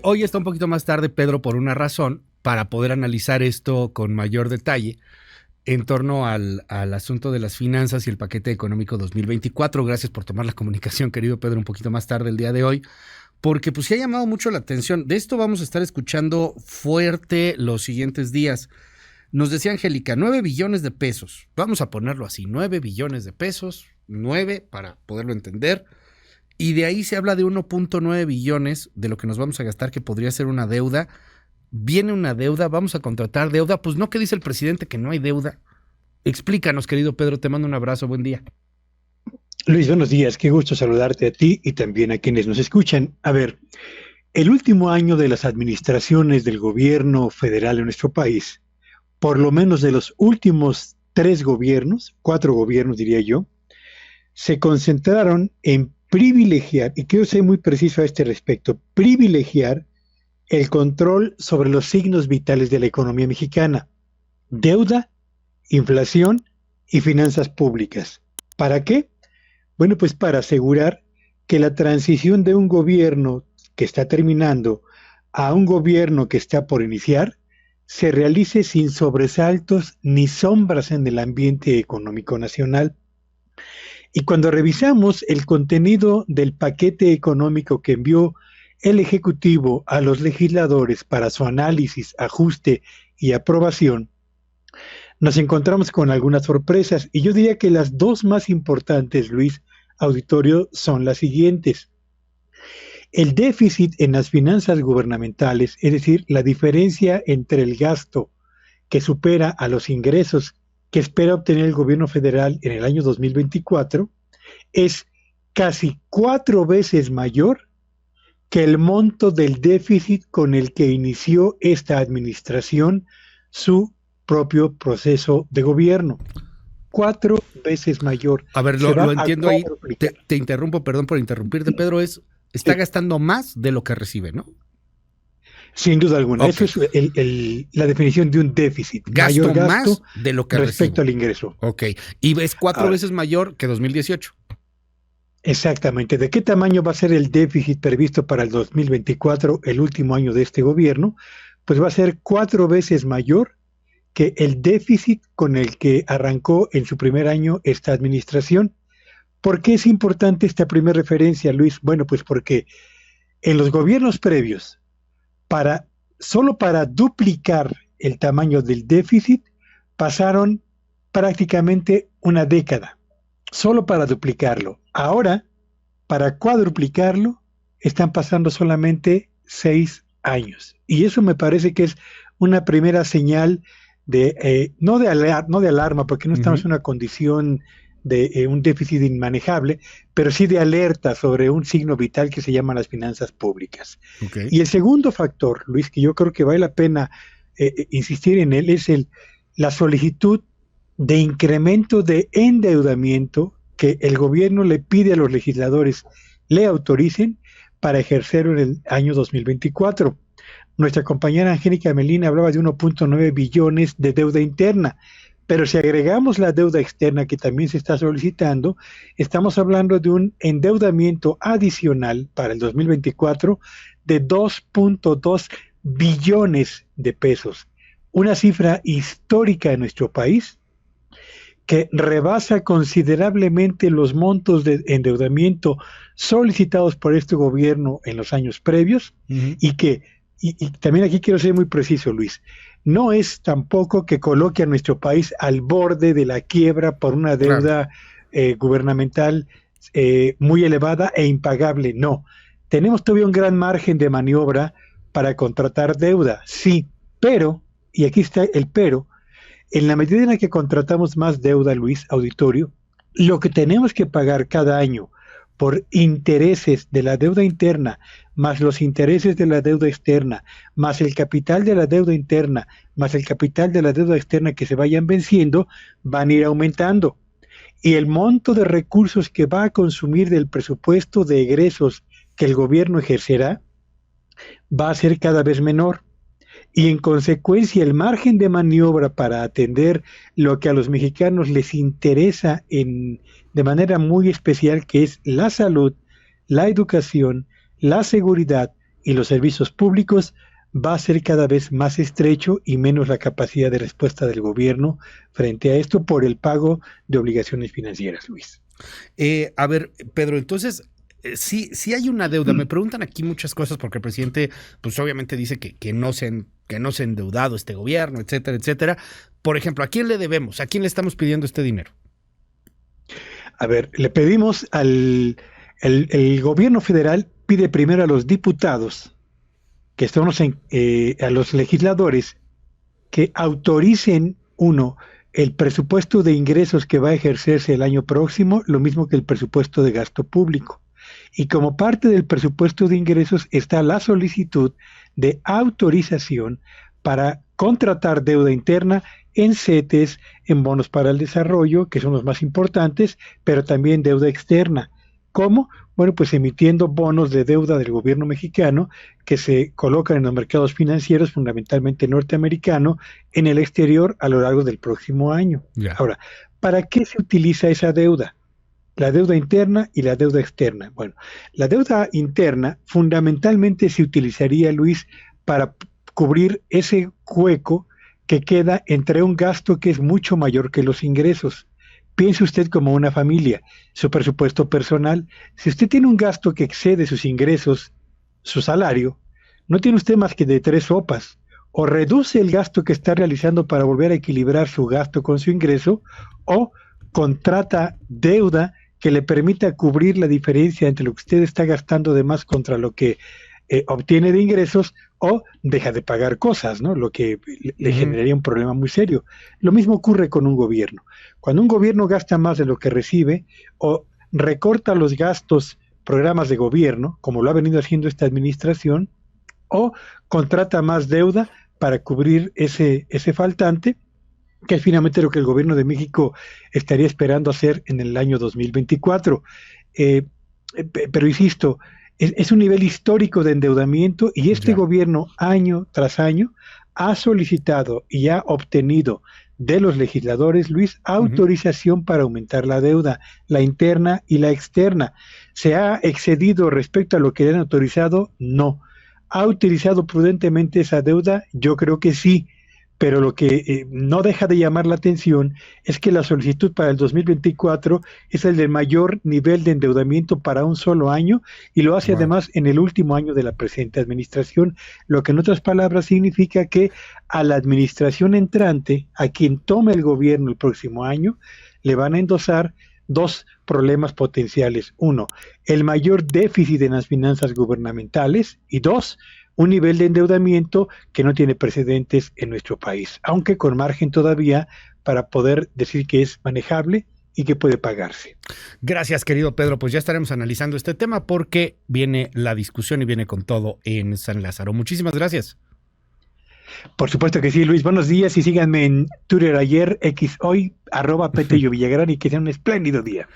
Hoy está un poquito más tarde, Pedro, por una razón, para poder analizar esto con mayor detalle en torno al asunto de las finanzas y el paquete económico 2024. Gracias por tomar la comunicación, querido Pedro, un poquito más tarde el día de hoy, porque pues sí ha llamado mucho la atención. De esto vamos a estar escuchando fuerte los siguientes días. Nos decía Angélica, 9 billones de pesos, vamos a ponerlo así, 9 billones de pesos, 9 para poderlo entender, y de ahí se habla de 1.9 billones de lo que nos vamos a gastar, que podría ser una deuda. Viene una deuda, vamos a contratar deuda. Pues no, que dice el presidente que no hay deuda. Explícanos, querido Pedro, te mando un abrazo, buen día. Luis, buenos días, qué gusto saludarte a ti y también a quienes nos escuchan. A ver, el último año de las administraciones del gobierno federal en nuestro país, por lo menos de los últimos 3 gobiernos, 4 gobiernos diría yo, se concentraron en privilegiar, y quiero ser muy preciso a este respecto, privilegiar el control sobre los signos vitales de la economía mexicana: deuda, inflación y finanzas públicas. ¿Para qué? Bueno, pues para asegurar que la transición de un gobierno que está terminando a un gobierno que está por iniciar se realice sin sobresaltos ni sombras en el ambiente económico nacional. Y cuando revisamos el contenido del paquete económico que envió el Ejecutivo a los legisladores para su análisis, ajuste y aprobación, nos encontramos con algunas sorpresas, y yo diría que las dos más importantes, Luis, auditorio, son las siguientes. El déficit en las finanzas gubernamentales, es decir, la diferencia entre el gasto que supera a los ingresos que espera obtener el gobierno federal en el año 2024, es casi 4 veces mayor que el monto del déficit con el que inició esta administración su propio proceso de gobierno. 4 veces mayor. A ver, Se va lo a entiendo ahí, cuadruplicar. te interrumpo, perdón por interrumpirte, Pedro, está Sí, gastando más de lo que recibe, ¿no? sin duda alguna. Ok, Eso es la definición de un déficit. Mayor gasto más gasto de lo que respecto recibo. al ingreso. Ok, y es 4 Ahora, veces mayor que 2018. exactamente. ¿De qué tamaño va a ser el déficit previsto para el 2024, el último año de este gobierno? Pues va a ser 4 veces mayor que el déficit con el que arrancó en su primer año esta administración. ¿Por qué es importante esta primera referencia, Luis? Bueno, pues porque en los gobiernos previos, para, solo para duplicar el tamaño del déficit, pasaron prácticamente una década, solo para duplicarlo. Ahora, para cuadruplicarlo, están pasando solamente 6 años. Y eso me parece que es una primera señal de, no de alarma, porque no estamos en una condición de un déficit inmanejable, pero sí de alerta sobre un signo vital que se llama las finanzas públicas. Ok. Y el segundo factor, Luis, que yo creo que vale la pena insistir en él, es la solicitud de incremento de endeudamiento que el gobierno le pide a los legisladores le autoricen para ejercerlo en el año 2024. Nuestra compañera Angélica Melina hablaba de 1.9 billones de deuda interna, pero si agregamos la deuda externa que también se está solicitando, estamos hablando de un endeudamiento adicional para el 2024 de 2.2 billones de pesos, una cifra histórica en nuestro país que rebasa considerablemente los montos de endeudamiento solicitados por este gobierno en los años previos, y que, y también aquí quiero ser muy preciso, Luis, no es tampoco que coloque a nuestro país al borde de la quiebra por una deuda gubernamental muy elevada e impagable, no. Tenemos todavía un gran margen de maniobra para contratar deuda, sí, pero, y aquí está el pero, en la medida en la que contratamos más deuda, Luis, auditorio, lo que tenemos que pagar cada año por intereses de la deuda interna, más los intereses de la deuda externa, más el capital de la deuda interna, más el capital de la deuda externa que se vayan venciendo, van a ir aumentando. Y el monto de recursos que va a consumir del presupuesto de egresos que el gobierno ejercerá va a ser cada vez menor. Y en consecuencia el margen de maniobra para atender lo que a los mexicanos les interesa de manera muy especial, que es la salud, la educación, la seguridad y los servicios públicos, va a ser cada vez más estrecho y menos la capacidad de respuesta del gobierno frente a esto por el pago de obligaciones financieras, Luis. A ver, Pedro, entonces, sí hay una deuda. Me preguntan aquí muchas cosas porque el presidente, pues obviamente dice que no se ha endeudado este gobierno, etcétera, etcétera. Por ejemplo, ¿a quién le debemos? ¿A quién le estamos pidiendo este dinero? A ver, le pedimos el gobierno federal pide primero a los diputados, que son a los legisladores, que autoricen, uno, el presupuesto de ingresos que va a ejercerse el año próximo, lo mismo que el presupuesto de gasto público. Y como parte del presupuesto de ingresos está la solicitud de autorización para contratar deuda interna en CETES, en bonos para el desarrollo, que son los más importantes, pero también deuda externa. ¿Cómo? Bueno, pues emitiendo bonos de deuda del gobierno mexicano que se colocan en los mercados financieros, fundamentalmente norteamericano, en el exterior a lo largo del próximo año. Ya. Ahora, ¿para qué se utiliza esa deuda? La deuda interna y la deuda externa. Bueno, la deuda interna fundamentalmente se utilizaría, Luis, para cubrir ese hueco que queda entre un gasto que es mucho mayor que los ingresos. Piense usted como una familia, su presupuesto personal. Si usted tiene un gasto que excede sus ingresos, su salario, no tiene usted más que de 3 sopas. O reduce el gasto que está realizando para volver a equilibrar su gasto con su ingreso, o contrata deuda que le permita cubrir la diferencia entre lo que usted está gastando de más contra lo que obtiene de ingresos, o deja de pagar cosas, ¿no? Lo que le generaría un problema muy serio. Lo mismo ocurre con un gobierno. Cuando un gobierno gasta más de lo que recibe o recorta los gastos, programas de gobierno, como lo ha venido haciendo esta administración, o contrata más deuda para cubrir ese faltante, que es finalmente lo que el gobierno de México estaría esperando hacer en el año 2024. Pero insisto, es un nivel histórico de endeudamiento y este gobierno año tras año ha solicitado y ha obtenido de los legisladores, Luis, autorización para aumentar la deuda, la interna y la externa. ¿Se ha excedido respecto a lo que le han autorizado? No. ¿Ha utilizado prudentemente esa deuda? Yo creo que sí. Pero lo que no deja de llamar la atención es que la solicitud para el 2024 es el de mayor nivel de endeudamiento para un solo año y lo hace además en el último año de la presente administración, lo que en otras palabras significa que a la administración entrante, a quien tome el gobierno el próximo año, le van a endosar 2 problemas potenciales. 1, el mayor déficit en las finanzas gubernamentales y 2, un nivel de endeudamiento que no tiene precedentes en nuestro país, aunque con margen todavía para poder decir que es manejable y que puede pagarse. Gracias, querido Pedro. Pues ya estaremos analizando este tema porque viene la discusión y viene con todo en San Lázaro. Muchísimas gracias. Por supuesto que sí, Luis. Buenos días y síganme en Twitter ayer, X hoy, @PetelloVillagrán y que sea un espléndido día.